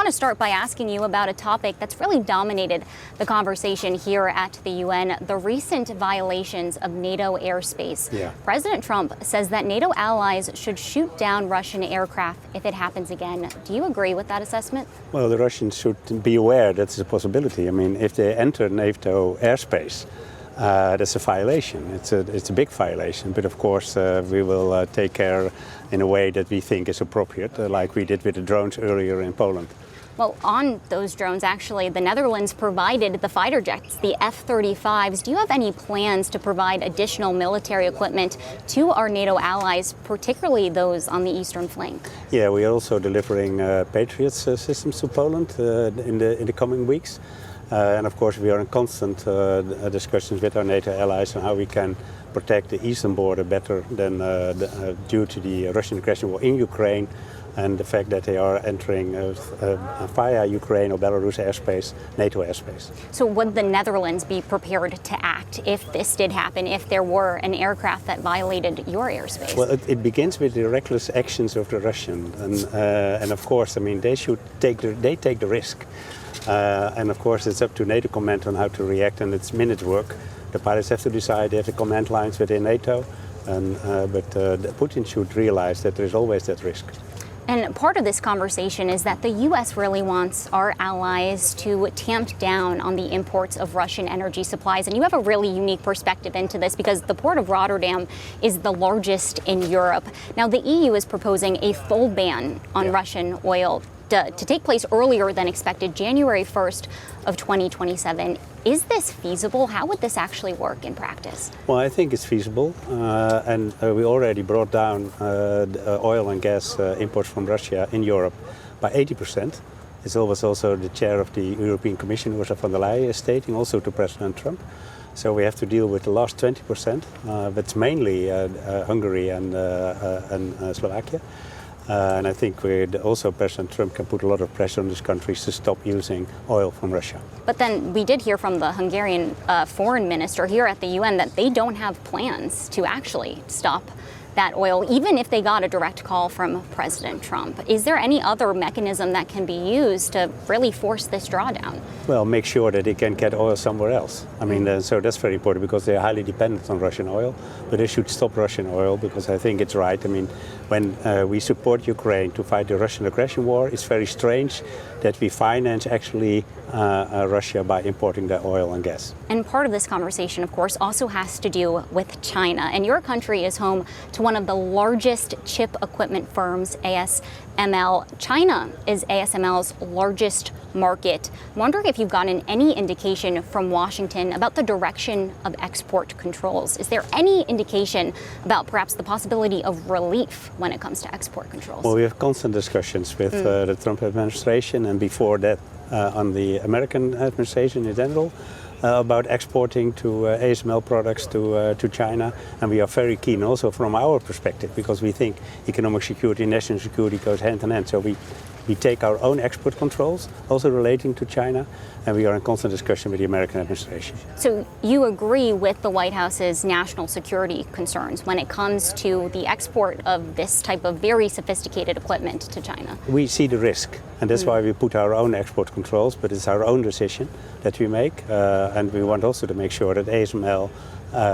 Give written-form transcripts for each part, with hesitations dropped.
want to start by asking you about a topic that's really dominated the conversation here at the UN, the recent violations of NATO airspace. Yeah. President Trump says that NATO allies should shoot down Russian aircraft if it happens again. Do you agree with that assessment? Well, the Russians should be aware that's a possibility. I mean, if they enter NATO airspace, that's a violation. It's a big violation. But of course, we will take care in a way that we think is appropriate, like we did with the drones earlier in Poland. Well, on those drones, actually, the Netherlands provided the fighter jets, the F-35s. Do you have any plans to provide additional military equipment to our NATO allies, particularly those on the eastern flank? Yeah, we are also delivering Patriot systems to Poland in the coming weeks. And of course, we are in constant discussions with our NATO allies on how we can protect the eastern border better than due to the Russian aggression war in Ukraine and the fact that they are entering via Ukraine or Belarus airspace, NATO airspace. So would the Netherlands be prepared to act if this did happen, if there were an aircraft that violated your airspace? Well, it begins with the reckless actions of the Russians. And of course, I mean, they take the risk. And of course, it's up to NATO command on how to react, and it's minutes work. The pilots have to decide. They have the command lines within NATO, but Putin should realize that there is always that risk. And part of this conversation is that the U.S. really wants our allies to tamp down on the imports of Russian energy supplies. And you have a really unique perspective into this because the port of Rotterdam is the largest in Europe. Now, the EU is proposing a full ban on Russian oil to take place earlier than expected, January 1st of 2027. Is this feasible? How would this actually work in practice? Well, I think it's feasible. And we already brought down oil and gas imports from Russia in Europe by 80%. It was also the chair of the European Commission, Ursula von der Leyen, is stating also to President Trump. So we have to deal with the last 20%, but it's mainly Hungary and Slovakia. And I think also President Trump can put a lot of pressure on these countries to stop using oil from Russia. But then we did hear from the Hungarian foreign minister here at the UN that they don't have plans to actually stop that oil, even if they got a direct call from President Trump. Is there any other mechanism that can be used to really force this drawdown? Well, make sure that they can get oil somewhere else. I mean, so that's very important because they are highly dependent on Russian oil. But they should stop Russian oil because I think it's right. I mean, when we support Ukraine to fight the Russian aggression war, it's very strange that we finance actually Russia by importing their oil and gas. And part of this conversation, of course, also has to do with China. And your country is home to one of the largest chip equipment firms, ASML. China is ASML's largest market. I'm wondering if you've gotten any indication from Washington about the direction of export controls. Is there any indication about perhaps the possibility of relief when it comes to export controls? Well, we have constant discussions with the Trump administration and before that on the American administration in general about exporting to ASML products to China. And we are very keen also from our perspective because we think economic security and national security goes hand in hand. So we take our own export controls, also relating to China, and we are in constant discussion with the American administration. So you agree with the White House's national security concerns when it comes to the export of this type of very sophisticated equipment to China? We see the risk, and that's why we put our own export controls, but it's our own decision that we make, and we want also to make sure that ASML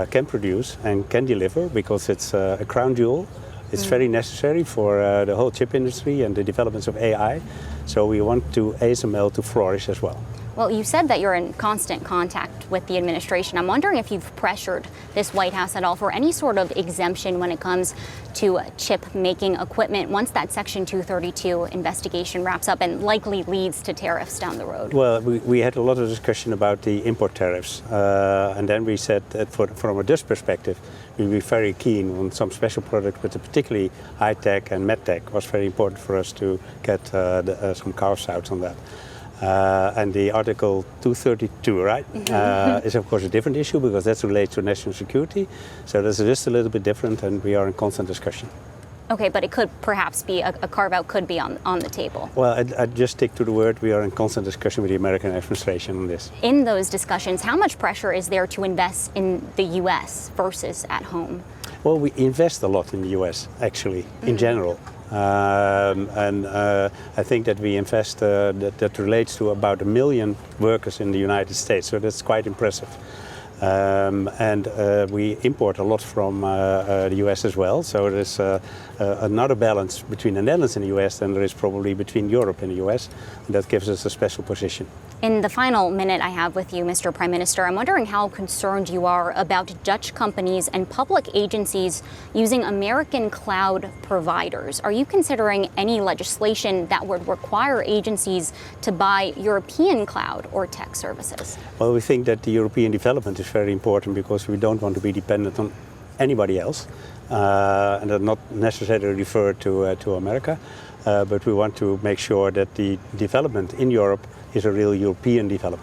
can produce and can deliver because it's a crown jewel. It's very necessary for the whole chip industry and the developments of AI. So we want ASML to flourish as well. Well, you said that you're in constant contact with the administration. I'm wondering if you've pressured this White House at all for any sort of exemption when it comes to chip-making equipment once that Section 232 investigation wraps up and likely leads to tariffs down the road. Well, we had a lot of discussion about the import tariffs. And then we said that from a Dutch perspective, we'd be very keen on some special product, but particularly high-tech and med-tech was very important for us to get some carves out on that. And the Article 232, right, is of course a different issue because that relates to national security. So that's just a little bit different and we are in constant discussion. Okay, but it could perhaps be, a carve-out could be on the table. Well, I'd just stick to the word. We are in constant discussion with the American administration on this. In those discussions, how much pressure is there to invest in the U.S. versus at home? Well, we invest a lot in the US, actually, in general. I think that we invest, that relates to about 1 million workers in the United States, so that's quite impressive. We import a lot from the US as well, so there's another balance between the Netherlands and the US than there is probably between Europe and the US, and that gives us a special position. In the final minute I have with you, Mr. Prime Minister, I'm wondering how concerned you are about Dutch companies and public agencies using American cloud providers. Are you considering any legislation that would require agencies to buy European cloud or tech services? Well, we think that the European development is very important because we don't want to be dependent on anybody else, and that not necessarily refer to America, but we want to make sure that the development in Europe is a real European development.